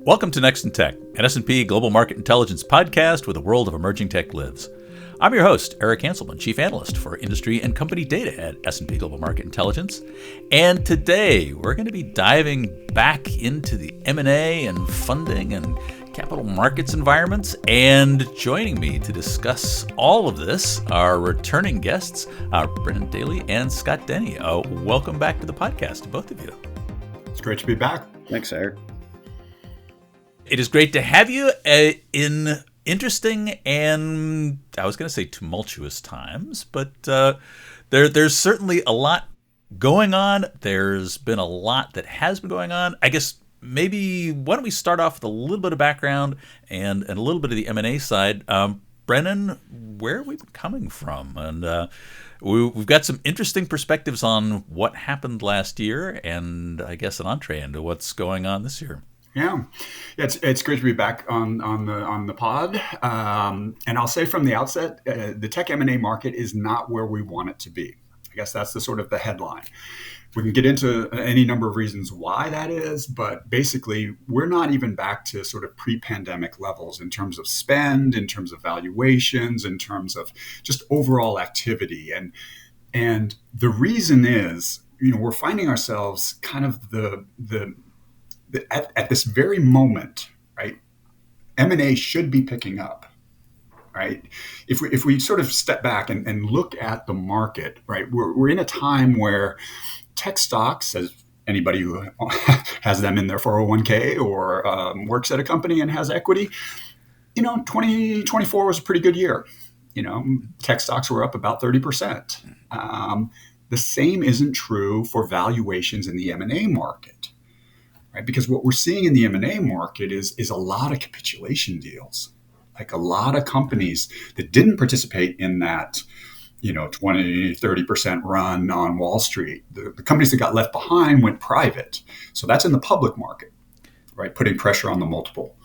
Welcome to Next in Tech, an S&P Global Market Intelligence podcast where the world of emerging tech lives. I'm your host, Eric Hanselman, Chief Analyst for Industry and Company Data at S&P Global Market Intelligence. And today, we're going to be diving back into the M&A and funding and capital markets environments. And joining me to discuss all of this are returning guests, Brenon Daly and Scott Denne. Welcome back to the podcast to both of you. It's great to be back. Thanks, Eric. It is great to have you in interesting and, I was going to say tumultuous times, but there's certainly a lot going on. There's been a lot that has been going on. I guess maybe why don't we start off with a little bit of background and a little bit of the M&A side. Brenon, where have we been coming from? And we've got some interesting perspectives on what happened last year and I guess an entree into what's going on this year. Yeah, it's great to be back on the pod. And I'll say from the outset, the tech M&A market is not where we want it to be. I guess that's the sort of the headline. We can get into any number of reasons why that is, but basically we're not even back to sort of pre-pandemic levels in terms of spend, in terms of valuations, in terms of just overall activity. And the reason is, we're finding ourselves kind of at this very moment, right? M&A should be picking up, right? If we sort of step back and look at the market, right? We're in a time where tech stocks, as anybody who has them in their 401k or works at a company and has equity, 2024 was a pretty good year. Tech stocks were up about 30%. The same isn't true for valuations in the M&A market. Right? Because what we're seeing in the M&A market is a lot of capitulation deals, like a lot of companies that didn't participate in that, 20, 30% run on Wall Street. The companies that got left behind went private. So that's in the public market, right? Putting pressure on the multiple.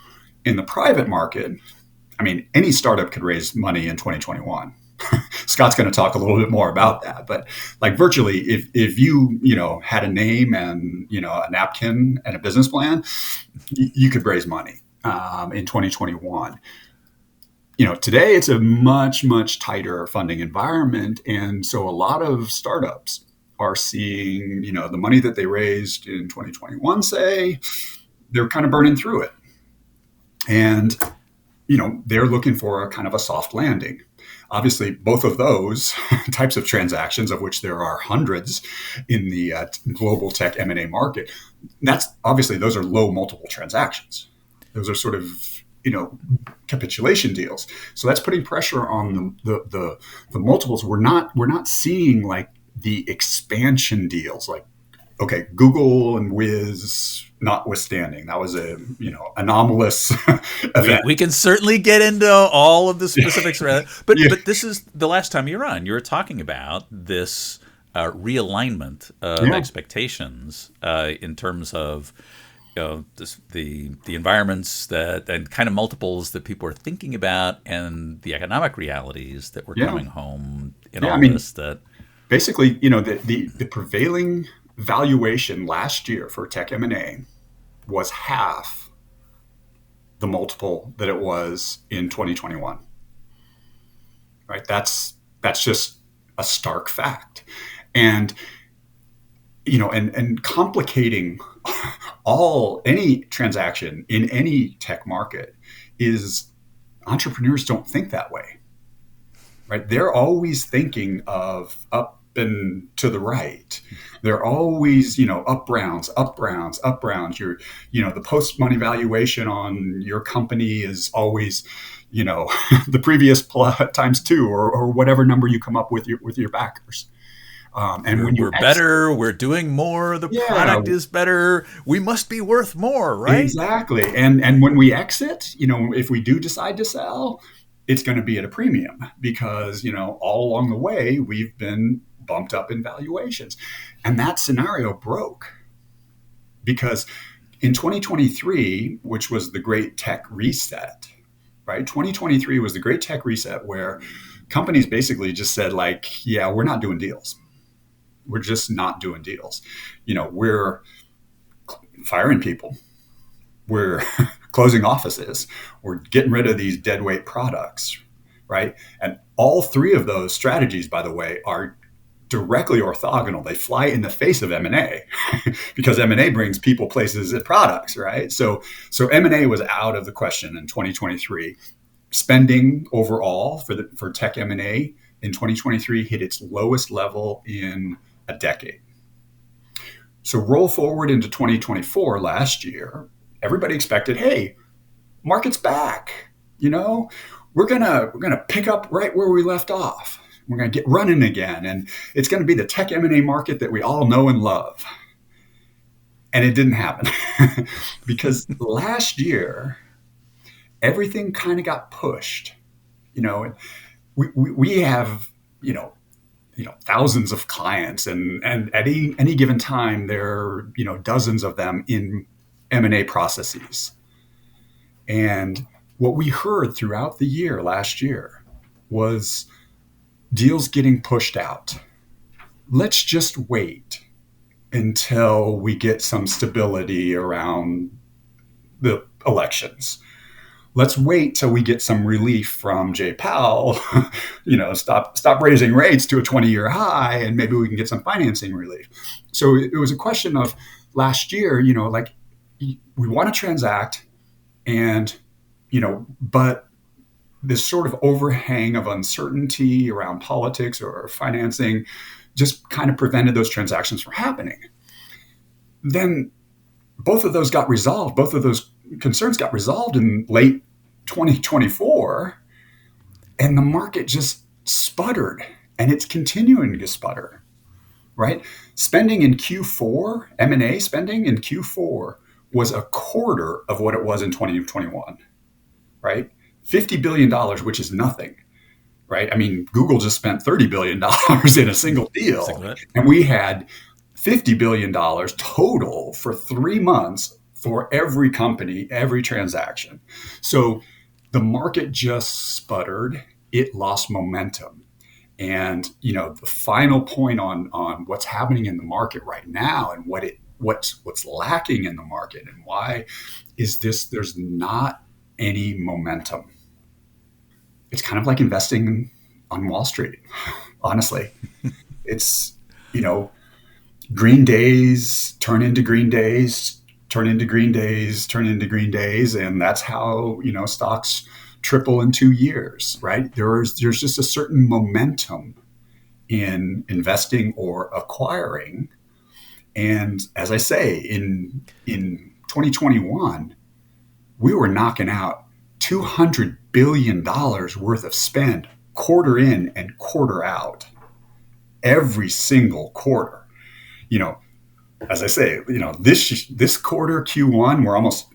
In the private market, any startup could raise money in 2021. Scott's going to talk a little bit more about that, but like virtually, if you had a name and a napkin and a business plan, you could raise money in 2021. Today it's a much tighter funding environment, and so a lot of startups are seeing the money that they raised in 2021, say, they're kind of burning through it, and they're looking for a kind of a soft landing. Obviously, both of those types of transactions, of which there are hundreds in the global tech M&A market, those are low multiple transactions. Those are sort of capitulation deals. So that's putting pressure on the multiples. We're not seeing like the expansion deals, like Google and Wiz notwithstanding. That was a anomalous event. We can certainly get into all of the specifics, but this is the last time you're on. You were talking about this realignment of expectations in terms of the environments and kind of multiples that people are thinking about, and the economic realities that were coming home in all this. That basically, the prevailing valuation last year for tech M&A was half the multiple that it was in 2021. Right? That's just a stark fact. And and complicating any transaction in any tech market is entrepreneurs don't think that way. Right? They're always thinking of up and to the right. They're always, up rounds. Your, the post-money valuation on your company is always, the previous times two or whatever number you come up with your backers. And when we're better, we're doing more. The product is better. We must be worth more, right? Exactly. And when we exit, if we do decide to sell, it's going to be at a premium because, all along the way, we've been bumped up in valuations. And that scenario broke because in 2023, which was the great tech reset, right? 2023 was the great tech reset where companies basically just said we're not doing deals. We're just not doing deals. We're firing people. we're closing offices, we're getting rid of these deadweight products, right? And all three of those strategies, by the way, are directly orthogonal. They fly in the face of M&A because M&A brings people, places, and products, right? So M&A was out of the question in 2023. Spending overall for tech M&A in 2023 hit its lowest level in a decade. So roll forward into 2024, last year, everybody expected, hey, market's back. We're gonna pick up right where we left off. We're gonna get running again, and it's gonna be the tech M&A market that we all know and love. And it didn't happen because last year everything kind of got pushed. We have thousands of clients, and at any given time there are dozens of them in M&A processes. And what we heard throughout the year last year was deals getting pushed out. Let's just wait until we get some stability around the elections. Let's wait till we get some relief from Jay Powell, stop raising rates to a 20-year high, and maybe we can get some financing relief. So it was a question of last year, we want to transact, and but this sort of overhang of uncertainty around politics or financing just kind of prevented those transactions from happening. Then both of those got resolved. Both of those concerns got resolved in late 2024, and the market just sputtered, and it's continuing to sputter, right? Spending in Q4, M&A spending in Q4 was a quarter of what it was in 2021, right? $50 billion, which is nothing, right? I mean, Google just spent $30 billion in a single deal, and we had $50 billion total for 3 months for every company, every transaction. So the market just sputtered. It lost momentum. And, the final point on what's happening in the market right now and what's lacking in the market and why is there's not any momentum. It's kind of like investing on Wall Street, honestly. It's, green days turn into green days, turn into green days, turn into green days. And that's how, stocks triple in 2 years, right? There's just a certain momentum in investing or acquiring. And as I say, in 2021, we were knocking out $200 billion worth of spend quarter in and quarter out, every single quarter. As I say, this quarter Q1, we're almost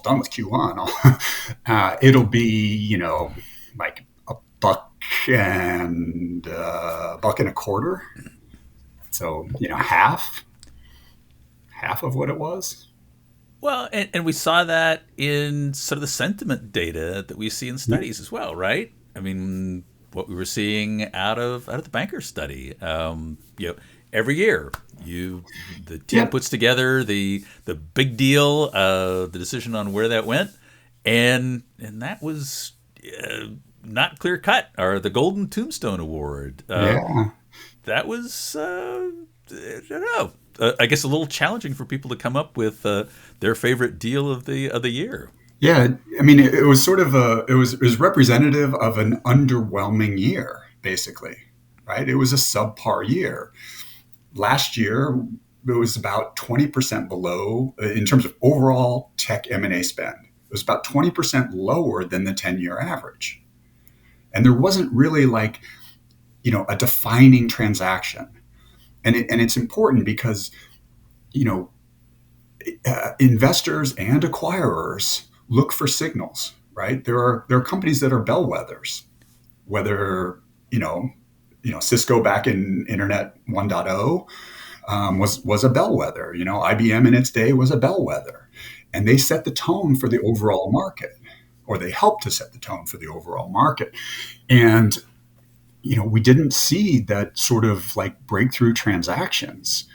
done with Q1. It'll be, like a buck and a quarter. So, half of what it was. Well, and we saw that in sort of the sentiment data that we see in studies as well, right? I mean, what we were seeing out of the banker study, every year, the team puts together the big deal, the decision on where that went, and that was not clear cut, or the Golden Tombstone Award. That was I don't know. I guess a little challenging for people to come up with their favorite deal of the year. Yeah, I mean, it was sort of it was representative of an underwhelming year, basically, right? It was a subpar year. Last year, it was about 20% below in terms of overall tech M&A spend. It was about 20% lower than the 10-year average. And there wasn't really a defining transaction. And it's important because, investors and acquirers look for signals, right? There are companies that are bellwethers, whether, Cisco back in Internet 1.0 was a bellwether. IBM in its day was a bellwether, and they set the tone for the overall market, or they helped to set the tone for the overall market. And we didn't see that sort of breakthrough transactions.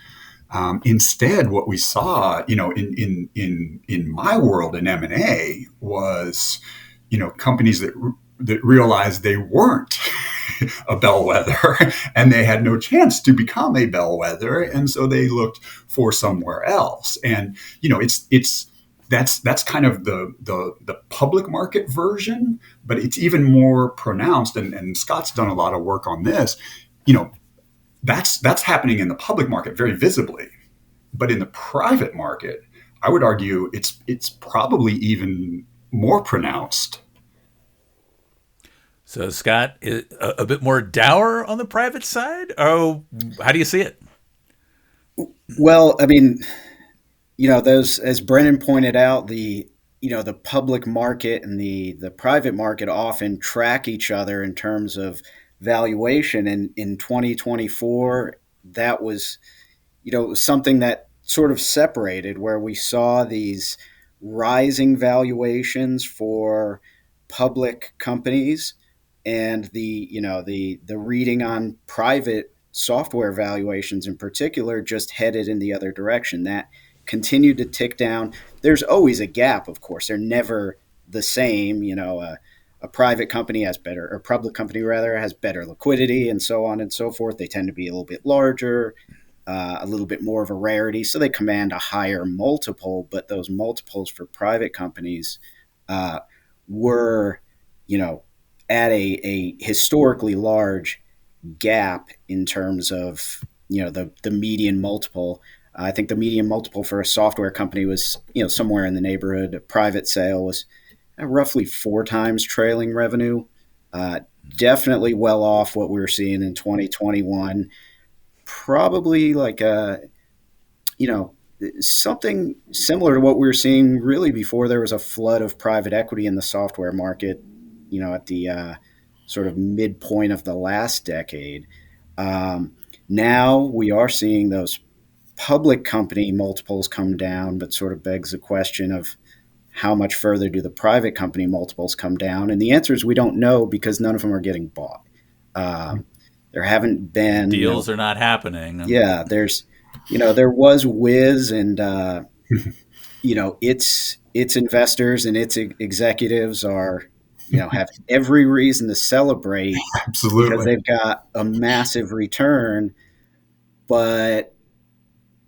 Instead, what we saw, in my world in M&A was, companies that realized they weren't a bellwether and they had no chance to become a bellwether, and so they looked for somewhere else. And it's that's kind of the public market version, but it's even more pronounced. And Scott's done a lot of work on this. That's happening in the public market very visibly, but in the private market, I would argue it's probably even more pronounced. So, Scott, a bit more dour on the private side? Oh, how do you see it? Well, I mean, those, as Brennan pointed out, the public market and the private market often track each other in terms of valuation. And in 2024, that was something that sort of separated, where we saw these rising valuations for public companies, and the reading on private software valuations in particular just headed in the other direction. That continued to tick down. There's always a gap, of course. They're never the same. A private company has better, or public company rather, has better liquidity, and so on and so forth. They tend to be a little bit larger, a little bit more of a rarity, so they command a higher multiple. But those multiples for private companies were, at a historically large gap in terms of the median multiple. I think the median multiple for a software company was somewhere in the neighborhood. A private sale was roughly 4 times trailing revenue. Definitely well off what we were seeing in 2021. Probably like something similar to what we were seeing really before there was a flood of private equity in the software market. At the sort of midpoint of the last decade. Now we are seeing those public company multiples come down, but sort of begs the question of how much further do the private company multiples come down? And the answer is we don't know, because none of them are getting bought. There haven't been Deals are not happening. Yeah, there was Wiz, and its investors and its executives are have every reason to celebrate because Absolutely. they've got a massive return. But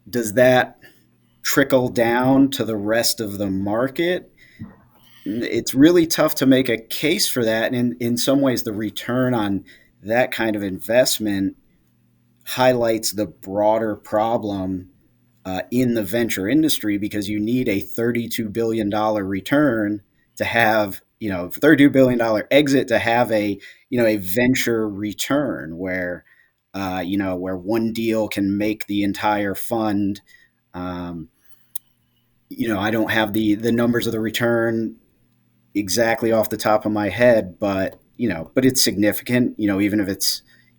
does that trickle down to the rest of the market? It's really tough to make a case for that. And in some ways, the return on that kind of investment highlights the broader problem in the venture industry, because you need a $32 billion return to have, $32 billion exit to have a venture return where, where one deal can make the entire fund. Um, I don't have the numbers of the return exactly off the top of my head, but it's significant.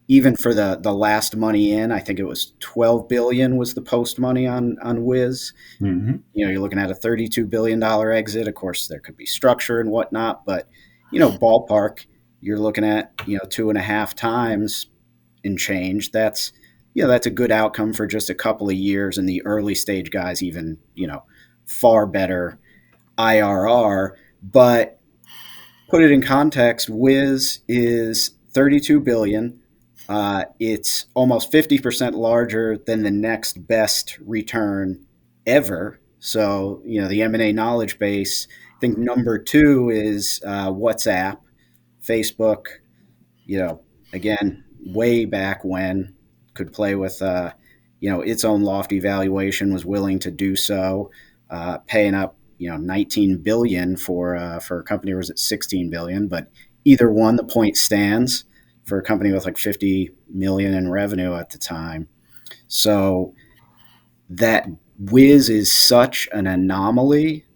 Even for the last money in, I think it was 12 billion was the post money on Wiz. Mm-hmm. You're looking at a $32 billion exit. Of course, there could be structure and whatnot, but ballpark, you're looking at 2.5 times and change. That's a good outcome for just a couple of years, and the early stage guys even far better IRR. But put it in context, Wiz is 32 billion. It's almost 50% larger than the next best return ever. So, the M&A knowledge base, I think number 2 is WhatsApp. Facebook, again, way back when, could play with, its own lofty valuation, was willing to do so, paying up, 19 billion for a company, or was it 16 billion? But either one, the point stands for a company with like 50 million in revenue at the time. So that Wiz is such an anomaly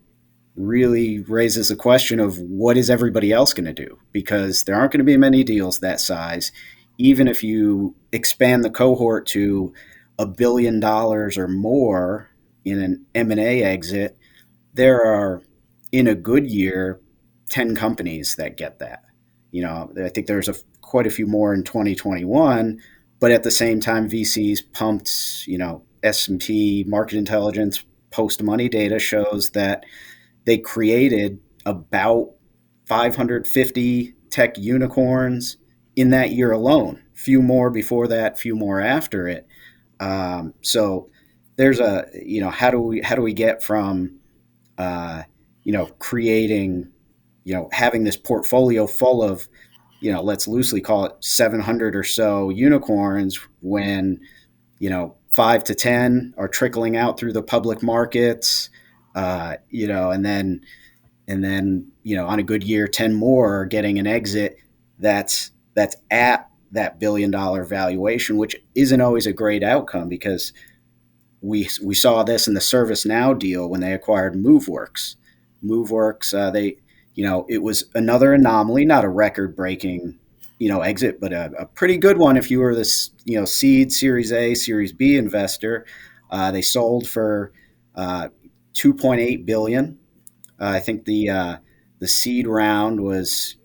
really raises the question of what is everybody else going to do, because there aren't going to be many deals that size. Even if you expand the cohort to $1 billion or more in an M&A exit, there are, in a good year, 10 companies that get that. I think there's quite a few more in 2021, but at the same time, VCs pumped, S&P market intelligence post money data shows that they created about 550 tech unicorns in that year alone. Few more before that, few more after it. So there's a, how do we get from creating, having this portfolio full of, let's loosely call it 700 or so unicorns, when 5 to 10 are trickling out through the public markets, and then on a good year 10 more are getting an exit that's at that $1 billion valuation, which isn't always a great outcome, because we saw this in the ServiceNow deal when they acquired MoveWorks. It was another anomaly, not a record-breaking exit, but a pretty good one if you were this seed, Series A, Series B investor. They sold for $2.8 billion. I think the seed round was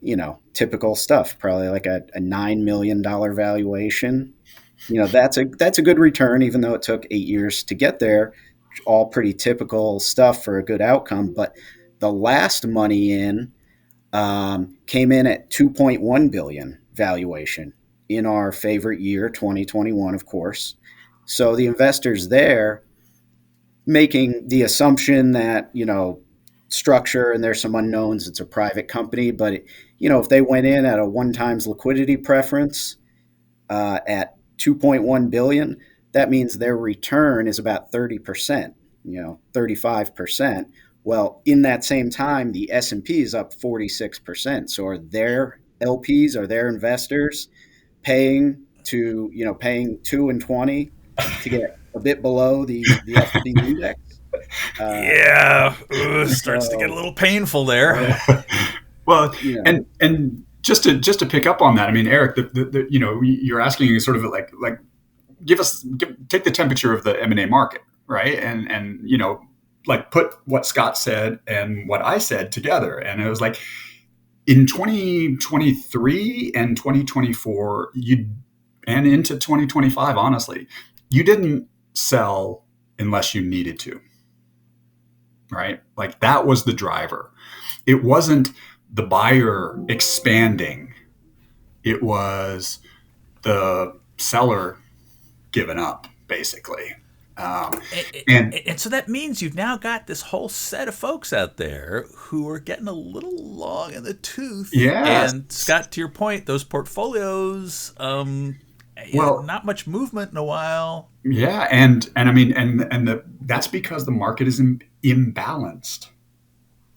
typical stuff, probably like a $9 million valuation. That's a good return, even though it took 8 years to get there. All pretty typical stuff for a good outcome. But the last money in came in at $2.1 billion valuation in our favorite year, 2021, of course. So the investors there, making the assumption that structure, and there's some unknowns, it's a private company, but if they went in at a 1x liquidity preference at 2.1 billion, that means their return is about 30%, 35%. Well, in that same time, the S&P is up 46%. So are their LPs, are their investors paying 2 and 20 to get a bit below the S&P index? Starts to get a little painful there. Well, and just to pick up on that, I mean, Eric, you're asking sort of like take the temperature of the M&A market, right? And like put what Scott said and what I said together, and it was like in 2023 and 2024, and into 2025, honestly, you didn't sell unless you needed to. Right? Like that was the driver. It wasn't the buyer expanding. It was the seller giving up, basically. And so that means you've now got this whole set of folks out there who are getting a little long in the tooth. Yes. And Scott, to your point, those portfolios, not much movement in a while. Yeah, and I mean, and that's because the market is imbalanced,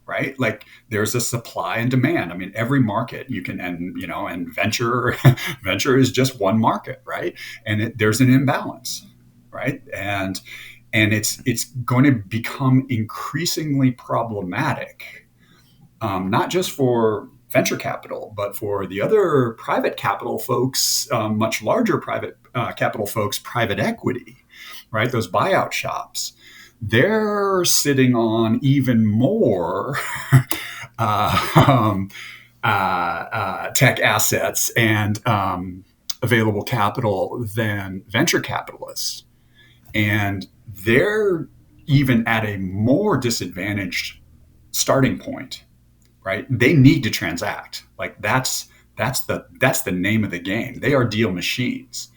right? Like there's a supply and demand. I mean, every market you can, and venture is just one market, right? And there's an imbalance, right? And it's going to become increasingly problematic, not just for venture capital, but for the other private capital folks, much larger private capital folks, private equity, right? Those buyout shops, they're sitting on even more tech assets and available capital than venture capitalists. And they're even at a more disadvantaged starting point. Right? They need to transact. Like that's the name of the game. They are deal machines.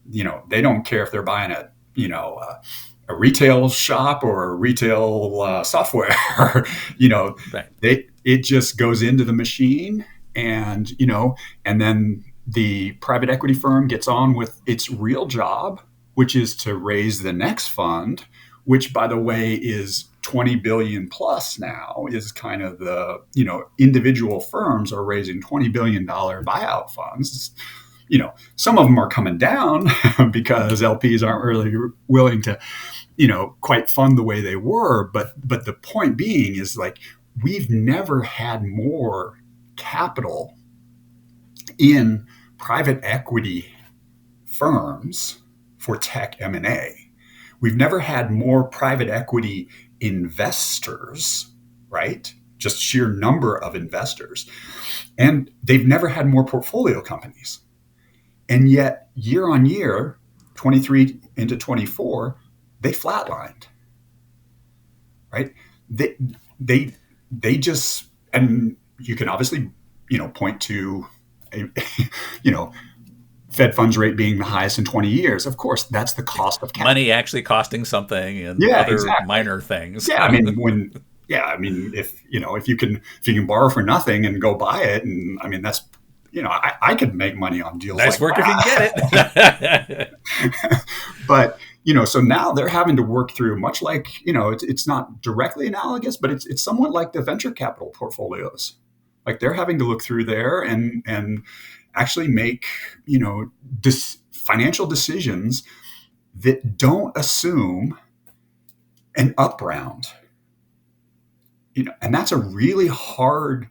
They don't care if they're buying a retail shop or a retail software. Right. It just goes into the machine, and then the private equity firm gets on with its real job, which is to raise the next fund, which, by the way, is 20 billion plus now. Is kind of the, individual firms are raising $20 billion buyout funds. Some of them are coming down because LPs aren't really willing to, quite fund the way they were. But the point being is, like, we've never had more capital in private equity firms for tech M&A. We've never had more private equity investors, right? Just sheer number of investors. And they've never had more portfolio companies. And yet, year on year, 23 into 24, they flatlined, right? They they just, and you can obviously, point to a, Fed funds rate being the highest in 20 years. Of course, that's the cost of capital. Money actually costing something and Yeah, other exactly. minor things. Yeah, I mean, if you can borrow for nothing and go buy it, and I mean that's, I could make money on deals Nice like work if you that. can get it. But so now they're having to work through, much like, it's not directly analogous, but it's somewhat like the venture capital portfolios. Like they're having to look through there and actually make financial decisions that don't assume an up round. And that's a really hard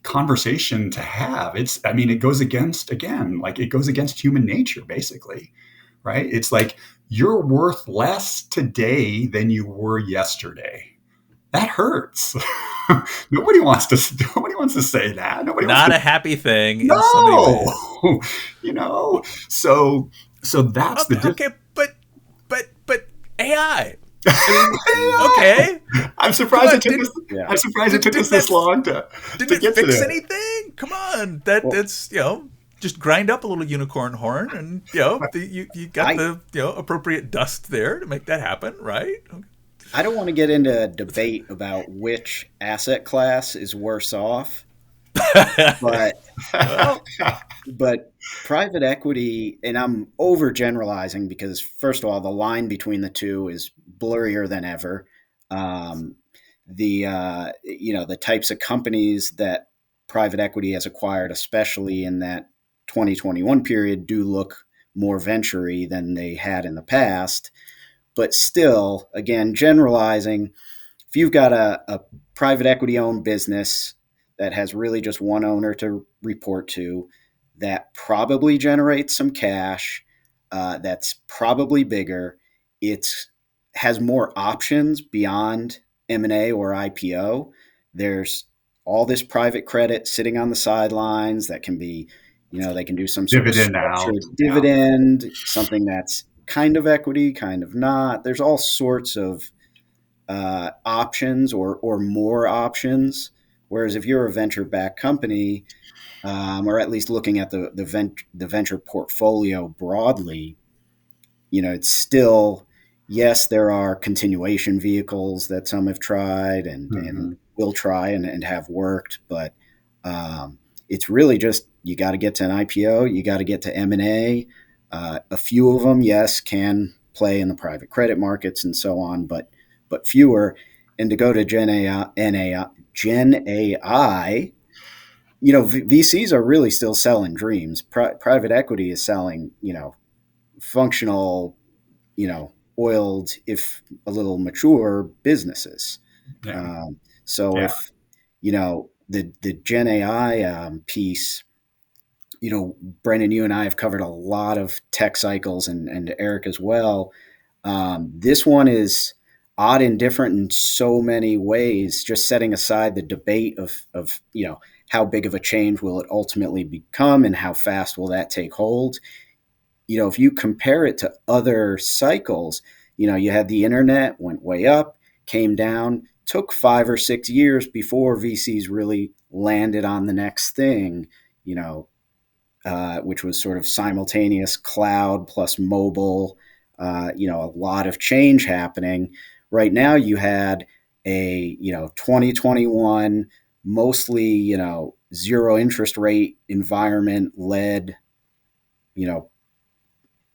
conversation to have. It goes against, again, like it goes against human nature, basically, right? It's like you're worth less today than you were yesterday. That hurts. Nobody wants to say that. Nobody wants Not to, a happy thing in so many no, ways. So that's Okay, but AI. Okay. I'm surprised it took us. Yeah. I'm surprised it took us this long to Didn't get it fix to that. anything? Come on, that's just grind up a little unicorn horn, and you got the appropriate dust there to make that happen, right? I don't want to get into a debate about which asset class is worse off, but Well, but private equity, and I'm overgeneralizing because first of all, the line between the two is blurrier than ever. Um, the types of companies that private equity has acquired, especially in that 2021 period, do look more venture-y than they had in the past. But still, again, generalizing, if you've got a private equity owned business that has really just one owner to report to, that probably generates some cash, that's probably bigger, it has more options beyond M&A or IPO. There's all this private credit sitting on the sidelines that can be, they can do some sort of Dividend out. structured dividend, something that's kind of equity, kind of not. There's all sorts of options or more options. Whereas if you're a venture-backed company, or at least looking at the venture portfolio broadly, it's still, yes, there are continuation vehicles that some have tried and will try and have worked, but it's really just you got to get to an IPO, you got to get to M&A. A few of them, yes, can play in the private credit markets and so on, but fewer. And to go to Gen AI, VCs are really still selling dreams. Private equity is selling, functional, oiled, if a little mature businesses. Yeah. So Yeah. if, the Gen AI piece, Brendan, you and I have covered a lot of tech cycles, and Eric as well. This one is odd and different in so many ways, just setting aside the debate of how big of a change will it ultimately become and how fast will that take hold. If you compare it to other cycles, you had the internet, went way up, came down, took 5 or 6 years before VCs really landed on the next thing, which was sort of simultaneous cloud plus mobile, a lot of change happening. Right now you had a, 2021, mostly, zero interest rate environment led,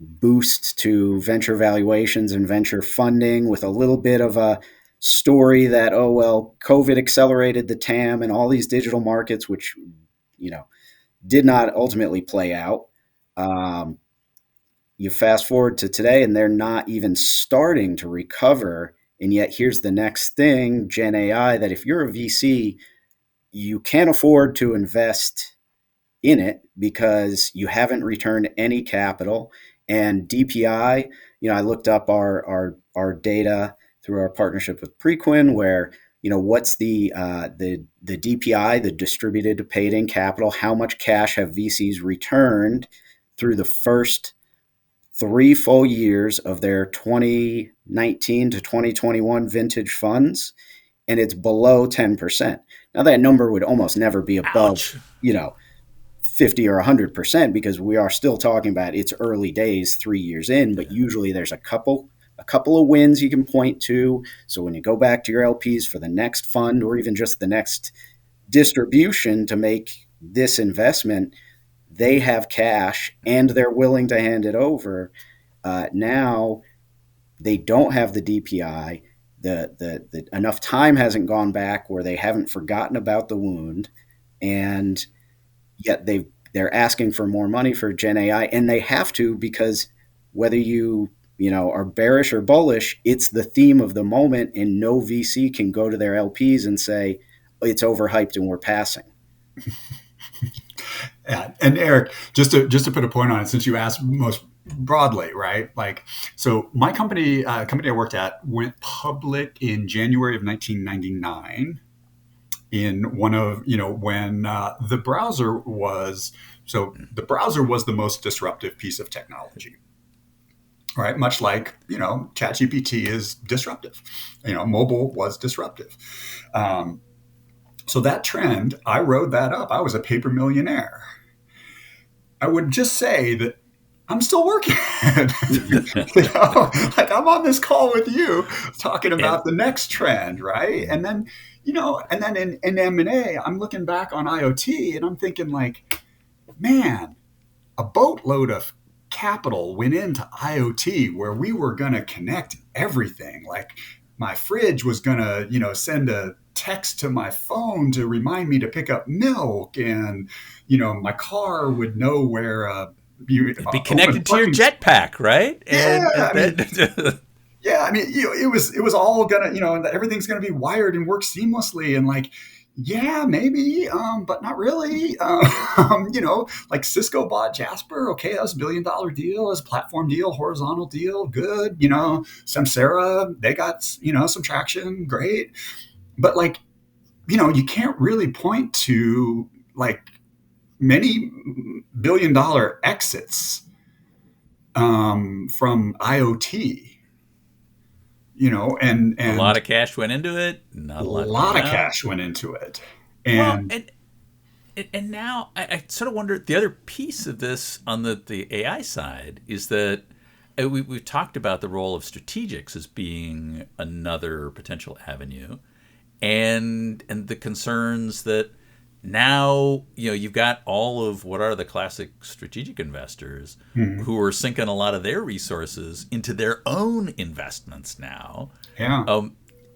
boost to venture valuations and venture funding with a little bit of a story that, oh, well, COVID accelerated the TAM and all these digital markets, which, did not ultimately play out. You fast forward to today and they're not even starting to recover. And yet here's the next thing, Gen AI, that if you're a VC, you can't afford to invest in it because you haven't returned any capital. And DPI, I looked up our data through our partnership with Preqin, where what's the DPI, the distributed paid-in capital? How much cash have VCs returned through the first 3 full years of their 2019 to 2021 vintage funds? and it's below 10%. Now that number would almost never be above, Ouch. 50 or 100% because we are still talking about it's early days, 3 years in, but usually there's a couple of wins you can point to. So when you go back to your LPs for the next fund or even just the next distribution to make this investment, they have cash and they're willing to hand it over. Now they don't have the DPI. The enough time hasn't gone back where they haven't forgotten about the wound, and yet they're asking for more money for Gen AI, and they have to because whether you are bearish or bullish, it's the theme of the moment, and no VC can go to their LPs and say it's overhyped and we're passing. Yeah. And Eric, just to put a point on it, since you asked most broadly, right? Like, so my company I worked at went public in January of 1999 in one of, when the browser was the most disruptive piece of technology, right? Much like, ChatGPT is disruptive, mobile was disruptive. So that trend, I rode that up. I was a paper millionaire. I would just say that I'm still working. Like I'm on this call with you talking about the next trend, right? And then, in M&A, I'm looking back on IoT and I'm thinking like, man, a boatload of capital went into IoT where we were going to connect everything. Like my fridge was going to, send a text to my phone to remind me to pick up milk, and my car would know where be connected to your jetpack, right? Yeah, it was all gonna, everything's gonna be wired and work seamlessly, and like, yeah, maybe, but not really. Like Cisco bought Jasper. Okay, that was $1 billion deal, as a platform deal, horizontal deal, good. Samsara, they got some traction, great. But like, you can't really point to like many $1 billion exits from IoT. And a lot of cash went into it. Not a lot of cash went into it. And now I sort of wonder, the other piece of this on the AI side is that we've talked about the role of strategics as being another potential avenue, and the concerns that now you've got all of what are the classic strategic investors who are sinking a lot of their resources into their own investments now. Yeah.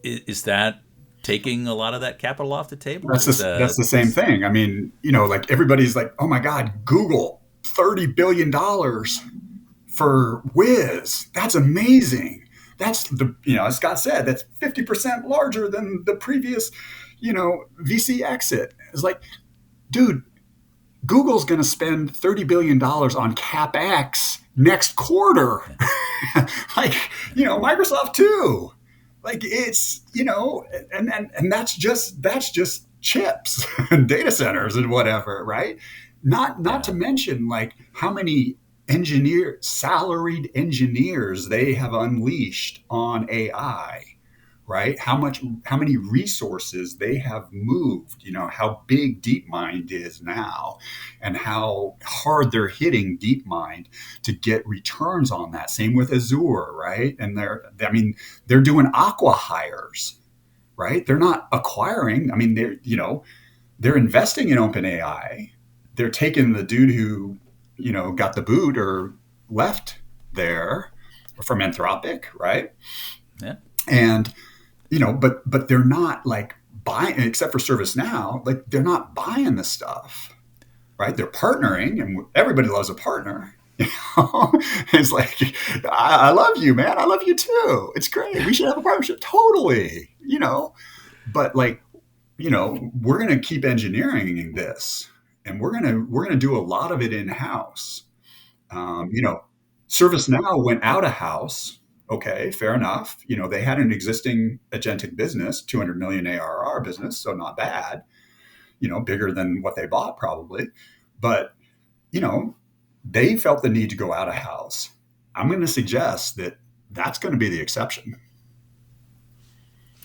Is that taking a lot of that capital off the table? That's the same thing. I mean, like everybody's like, oh my God, Google, $30 billion for Wiz. That's amazing. That's as Scott said, that's 50% larger than the previous, VC exit. It's like, dude, Google's going to spend $30 billion on CapEx next quarter. Like, Microsoft too. Like it's, and that's just chips and data centers and whatever, right? Not to mention like how many salaried engineers they have unleashed on AI, right? How many resources they have moved, how big DeepMind is now and how hard they're hitting DeepMind to get returns on that. Same with Azure, right? And they're doing aqua hires, right? They're not acquiring. I mean, they're investing in OpenAI. They're taking the dude who, got the boot or left there from Anthropic, right? Yeah. And but they're not like buying, except for ServiceNow, like they're not buying the stuff, right? They're partnering, and everybody loves a partner. It's like, I love you, man. I love you too. It's great. We should have a partnership. Totally, but like, we're going to keep engineering this, and we're going to do a lot of it in-house. ServiceNow went out of house. Okay, fair enough. They had an existing agentic business, 200 million ARR business, so not bad. Bigger than what they bought probably, but they felt the need to go out of house. I'm going to suggest that that's going to be the exception.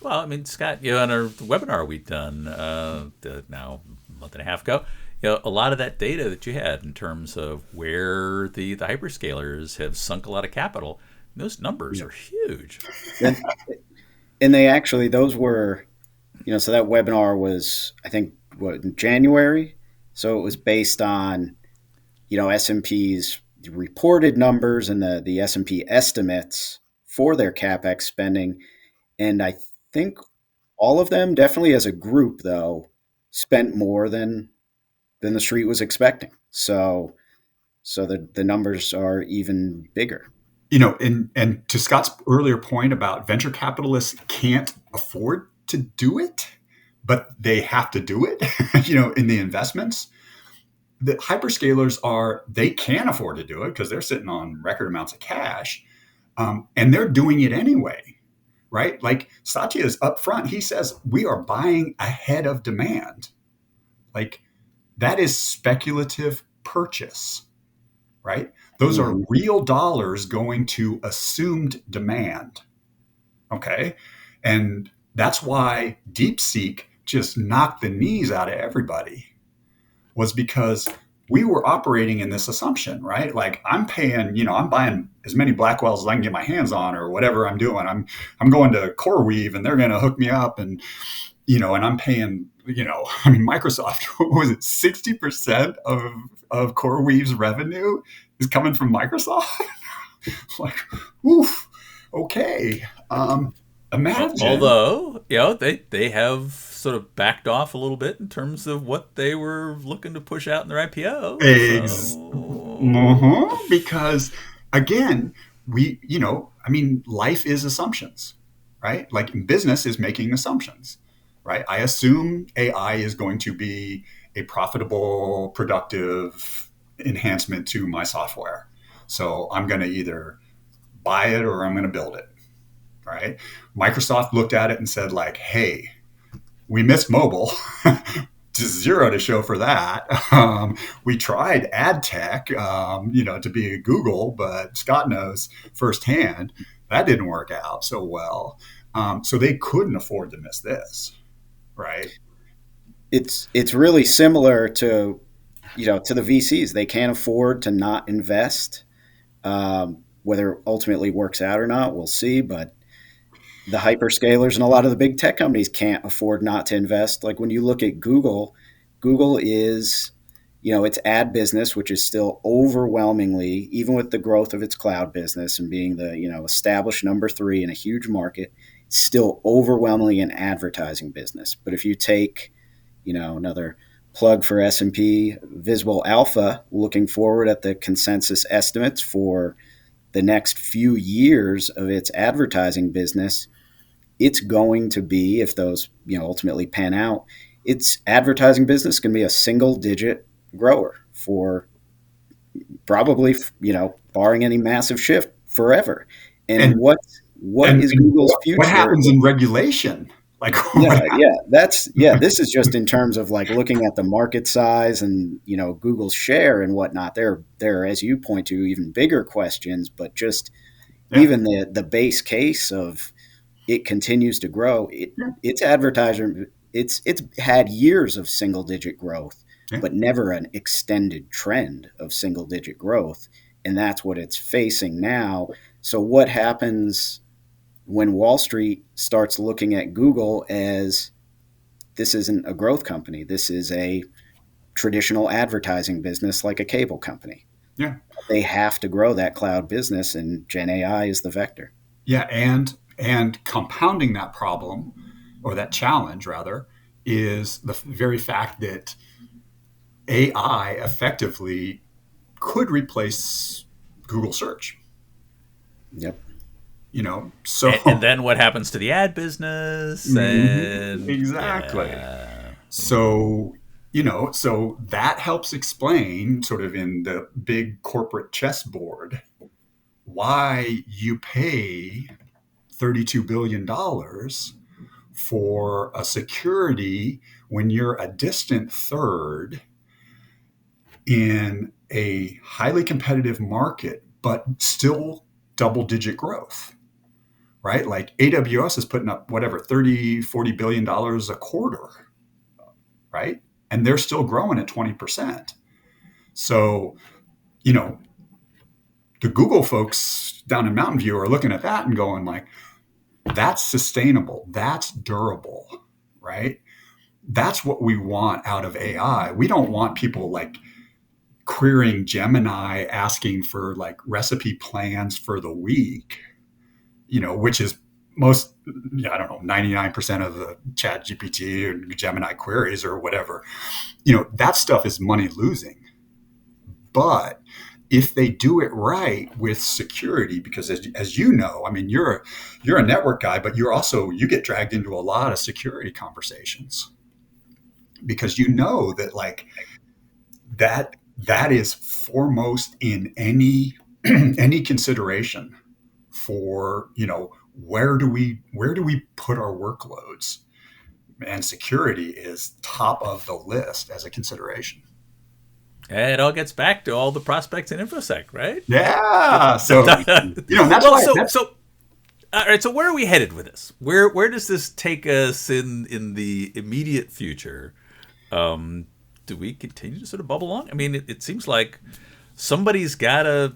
Well, I mean, Scott, on our webinar we've done now a month and a half ago, a lot of that data that you had in terms of where the hyperscalers have sunk a lot of capital, those numbers are huge. And they actually, those were, so that webinar was, I think, in January. So it was based on, S&P's reported numbers and the S&P estimates for their CapEx spending. And I think all of them, definitely as a group, though, spent more than the street was expecting. So the numbers are even bigger. And to Scott's earlier point about venture capitalists can't afford to do it, but they have to do it, in the investments. The hyperscalers they can afford to do it because they're sitting on record amounts of cash, and they're doing it anyway, right? Like Satya is upfront. He says, we are buying ahead of demand. Like that is speculative purchase, right? Those are real dollars going to assumed demand. Okay. And that's why DeepSeek just knocked the knees out of everybody, was because we were operating in this assumption, right? Like I'm paying, I'm buying as many Blackwells as I can get my hands on or whatever I'm doing. I'm going to CoreWeave and they're going to hook me up and I'm paying, Microsoft, what was it? 60% of CoreWeave's revenue is coming from Microsoft. Like, oof. Okay. Imagine. Although, they have sort of backed off a little bit in terms of what they were looking to push out in their IPO. Because again, life is assumptions, right? Like business is making assumptions, right? I assume AI is going to be a profitable, productive enhancement to my software. So I'm going to either buy it or I'm going to build it, right? Microsoft looked at it and said like, hey, we missed mobile. Just zero to show for that. We tried ad tech, to be a Google, but Scott knows firsthand that didn't work out so well. So they couldn't afford to miss this, right? It's really similar to to the VCs. They can't afford to not invest. Whether it ultimately works out or not, we'll see. But the hyperscalers and a lot of the big tech companies can't afford not to invest. Like when you look at Google is, its ad business, which is still overwhelmingly, even with the growth of its cloud business and being the, established number 3 in a huge market, still overwhelmingly an advertising business. But if you take, another plug for S&P, Visible Alpha, looking forward at the consensus estimates for the next few years of its advertising business, it's going to be, if those ultimately pan out, its advertising business can be a single-digit grower for probably, barring any massive shift, forever. And what is Google's future? What happens in regulation? Like this is just in terms of like looking at the market size and Google's share and whatnot. There are, as you point to, even bigger questions, but just even the base case of it continues to grow. Its advertiser, it's had years of single digit growth, but never an extended trend of single digit growth, and that's what it's facing now. So what happens when Wall Street starts looking at Google as this isn't a growth company, this is a traditional advertising business like a cable company? Yeah. They have to grow that cloud business, and Gen AI is the vector. Yeah, and compounding that problem, or that challenge rather, is the very fact that AI effectively could replace Google search. Yep. So and then what happens to the ad business? And exactly. So so that helps explain, sort of in the big corporate chessboard, why you pay $32 billion for a security when you're a distant third in a highly competitive market, but still double-digit growth. right? Like AWS is putting up whatever, 30, $40 billion a quarter, right? And they're still growing at 20%. So, you know, the Google folks down in Mountain View are looking at that and going like, that's sustainable. That's durable, right? That's what we want out of AI. We don't want people like querying Gemini asking for like recipe plans for the week, you know, which is most, I don't know, 99% of the Chat GPT and Gemini queries or whatever. You know, that stuff is money losing. But if they do it right with security, because as you know, I mean, you're a network guy, but you get dragged into a lot of security conversations because you know that like that is foremost in any any consideration for, you know, where do we put our workloads, and security is top of the list as a consideration. And it all gets back to all the prospects in InfoSec, right? Yeah. So, you know, that's well, why. So, all right. So, where are we headed with this? Where does this take us in the immediate future? Do we continue to sort of bubble along? I mean, it seems like somebody's gotta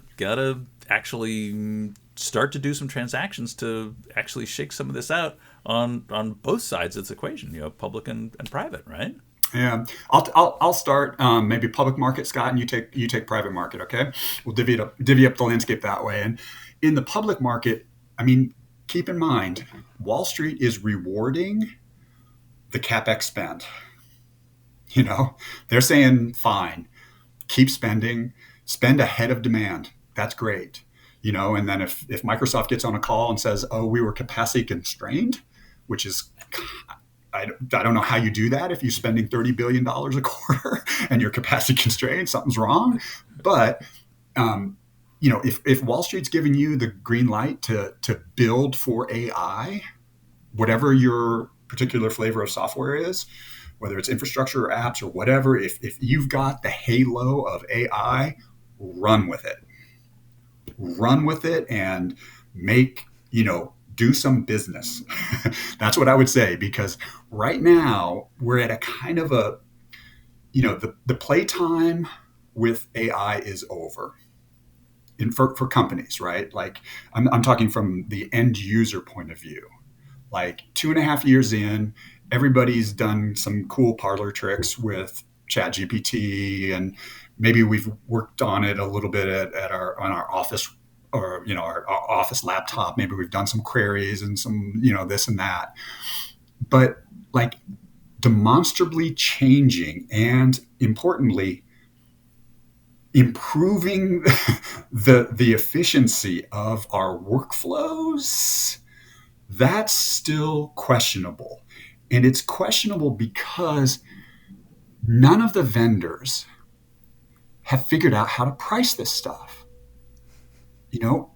actually start to do some transactions to actually shake some of this out on both sides of this equation. You know, public and private, right? Yeah, I'll start maybe public market, Scott, and you take private market. Okay, we'll divvy up the landscape that way. And in the public market, I mean, keep in mind, Wall Street is rewarding the CapEx spend. You know, they're saying, fine, keep spending, spend ahead of demand. That's great. You know, and then if Microsoft gets on a call and says, oh, we were capacity constrained, which is, I don't know how you do that if you're spending $30 billion a quarter and you're capacity constrained, something's wrong. But, you know, if Wall Street's giving you the green light to build for AI, whatever your particular flavor of software is, whether it's infrastructure or apps or whatever, if you've got the halo of AI, run with it. Run with it and make, you know, do some business. That's what I would say, because right now we're at a kind of a, you know, the playtime with AI is over. For companies, right? Like I'm talking from the end user point of view. Like 2.5 years in, everybody's done some cool parlor tricks with Chat GPT, and maybe we've worked on it a little bit on our office, or, you know, our office laptop. Maybe we've done some queries and some, you know, this and that. But like demonstrably changing and importantly improving the efficiency of our workflows, that's still questionable. And it's questionable because none of the vendors have figured out how to price this stuff. You know,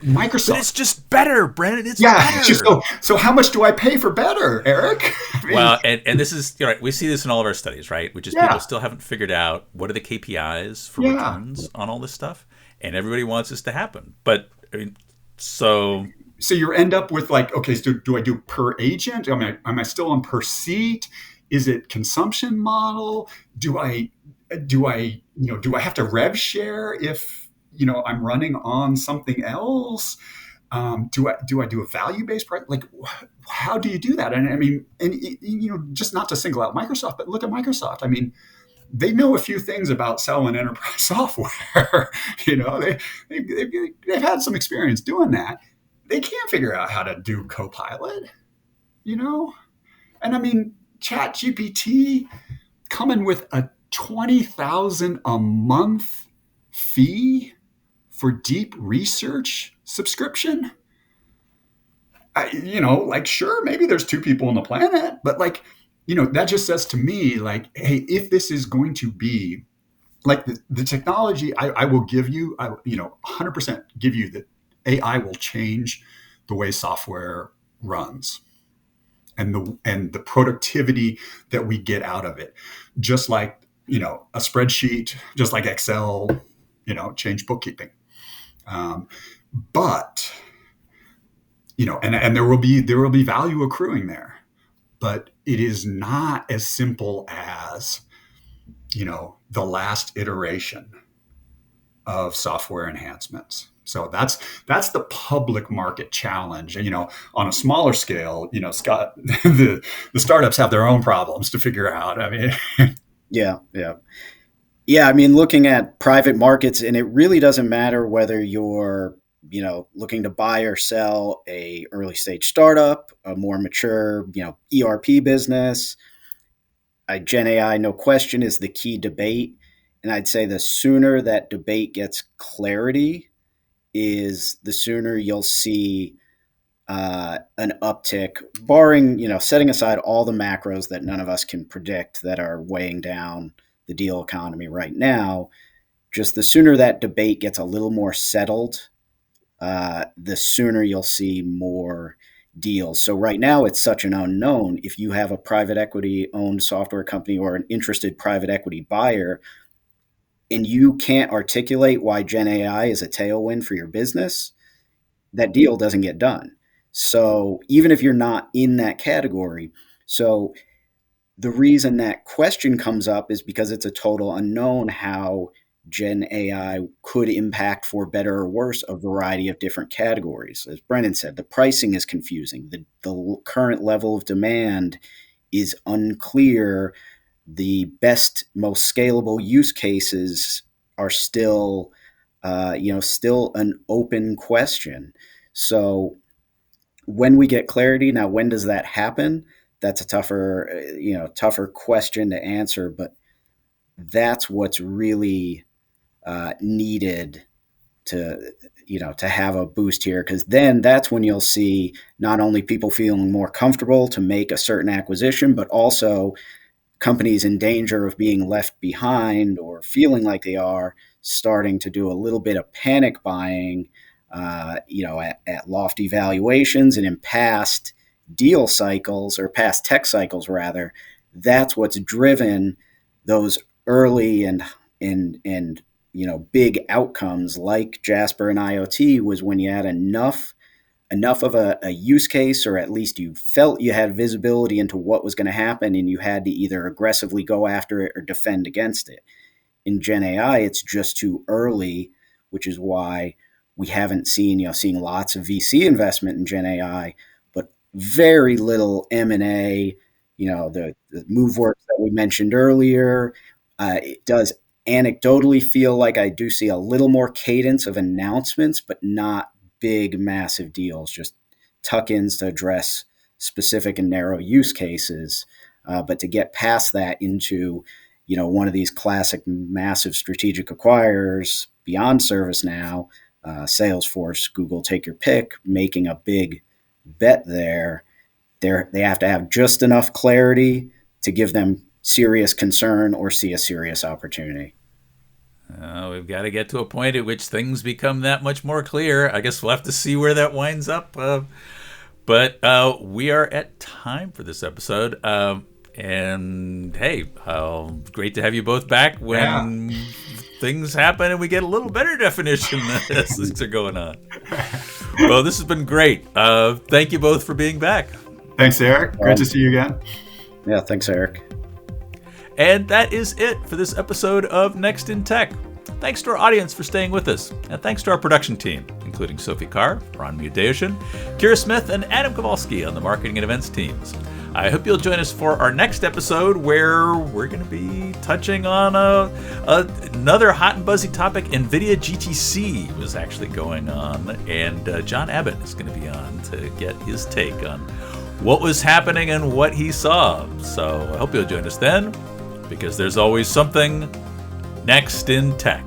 Microsoft. But it's just better, Brandon. It's better. Just, so how much do I pay for better, Eric? I mean, well, and this is, right, we see this in all of our studies, right? Which is people still haven't figured out what are the KPIs for returns on all this stuff, and everybody wants this to happen. But I mean, so you end up with like, okay, so do I do per agent? I mean, am I still on per seat? Is it consumption model? Do I have to rev share if, you know, I'm running on something else? Do I do a value-based price? Like, how do you do that? And I mean, and you know, just not to single out Microsoft, but look at Microsoft. I mean, they know a few things about selling enterprise software. You know, they've had some experience doing that. They can't figure out how to do Copilot, you know? And I mean, Chat GPT coming with a $20,000 a month fee for deep research subscription. You know, like, sure, maybe there's 2 people on the planet, but like, you know, that just says to me, like, hey, if this is going to be like the technology, I will give you, 100% give you that AI will change the way software runs and the productivity that we get out of it. Just like, you know, a spreadsheet, just like Excel, you know, change bookkeeping. But and there will be value accruing there, but it is not as simple as, the last iteration of software enhancements. So that's the public market challenge. On a smaller scale, Scott, the startups have their own problems to figure out. I mean, yeah. I mean, looking at private markets, and it really doesn't matter whether you're, looking to buy or sell a early stage startup, a more mature, ERP business. Gen AI, no question, is the key debate. And I'd say the sooner that debate gets clarity is the sooner you'll see an uptick, barring, setting aside all the macros that none of us can predict that are weighing down the deal economy right now. Just the sooner that debate gets a little more settled, the sooner you'll see more deals. So right now it's such an unknown. If you have a private equity owned software company or an interested private equity buyer, and you can't articulate why Gen AI is a tailwind for your business, that deal doesn't get done. So even if you're not in that category, so the reason that question comes up is because it's a total unknown how Gen AI could impact, for better or worse, a variety of different categories. As Brennan said, the pricing is confusing. The current level of demand is unclear. The best, most scalable use cases are still, still an open question. So when we get clarity, now when does that happen? That's a tougher question to answer, but that's what's really needed to have a boost here, because then that's when you'll see not only people feeling more comfortable to make a certain acquisition, but also companies in danger of being left behind or feeling like they are starting to do a little bit of panic buying, at lofty valuations and in past deal cycles, or past tech cycles rather. That's what's driven those early and big outcomes like Jasper and IoT, was when you had enough of a use case, or at least you felt you had visibility into what was going to happen, and you had to either aggressively go after it or defend against it. In Gen AI, it's just too early, which is why we haven't seen lots of VC investment in Gen AI, but very little M&A. The MoveWorks that we mentioned earlier, it does anecdotally feel like I do see a little more cadence of announcements, but not big, massive deals, just tuck-ins to address specific and narrow use cases. But to get past that into, one of these classic massive strategic acquirers beyond ServiceNow, Salesforce, Google, take your pick, making a big bet there, they have to have just enough clarity to give them serious concern or see a serious opportunity. We've got to get to a point at which things become that much more clear. I guess we'll have to see where that winds up. But we are at time for this episode. And hey, great to have you both back when things happen and we get a little better definition as things are going on. Well, this has been great. Thank you both for being back. Thanks, Eric. Great to see you again. Yeah, thanks, Eric. And that is it for this episode of Next in Tech. Thanks to our audience for staying with us, and thanks to our production team, including Sophie Carr, Ron Mudashin, Kira Smith, and Adam Kowalski on the marketing and events teams. I hope you'll join us for our next episode, where we're going to be touching on another hot and buzzy topic. NVIDIA GTC was actually going on, and John Abbott is going to be on to get his take on what was happening and what he saw. So I hope you'll join us then, because there's always something next in tech.